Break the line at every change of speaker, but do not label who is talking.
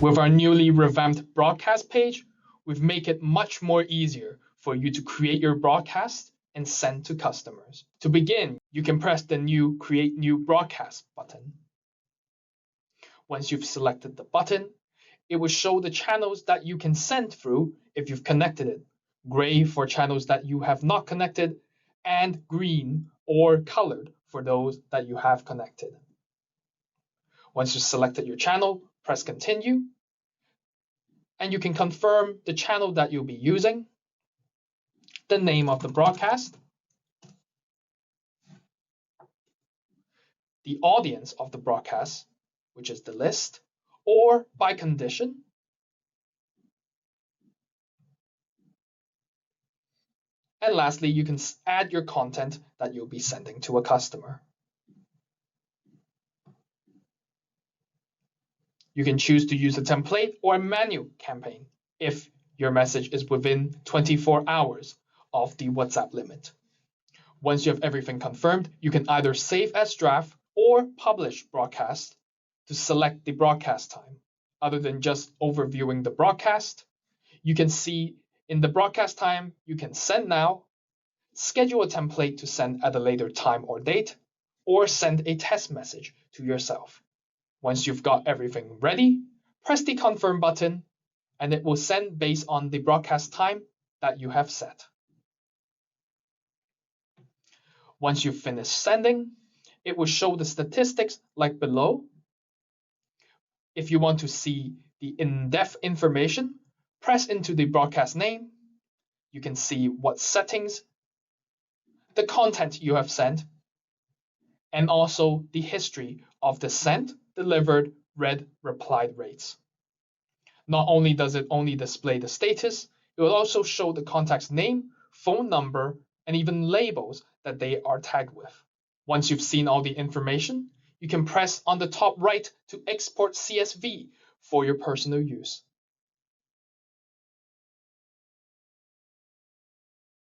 With our newly revamped broadcast page, we've made it much more easier for you to create your broadcast and send to customers. To begin, you can press the new Create New Broadcast button. Once you've selected the button, it will show the channels that you can send through if you've connected it, gray for channels that you have not connected, and green or colored for those that you have connected. Once you've selected your channel, press Continue, and you can confirm the channel that you'll be using, the name of the broadcast, the audience of the broadcast, which is the list, or by condition, and lastly, you can add your content that you'll be sending to a customer. You can choose to use a template or a manual campaign if your message is within 24 hours of the WhatsApp limit. Once you have everything confirmed, you can either save as draft or publish broadcast to select the broadcast time. Other than just overviewing the broadcast, you can see in the broadcast time, you can send now, schedule a template to send at a later time or date, or send a test message to yourself. Once you've got everything ready, press the confirm button, and it will send based on the broadcast time that you have set. Once you've finished sending, it will show the statistics like below. If you want to see the in-depth information, press into the broadcast name. You can see what settings, the content you have sent, and also the history of the sent, delivered, read, replied rates. Not only does it only display the status, it will also show the contact's name, phone number, and even labels that they are tagged with. Once you've seen all the information, you can press on the top right to export CSV for your personal use.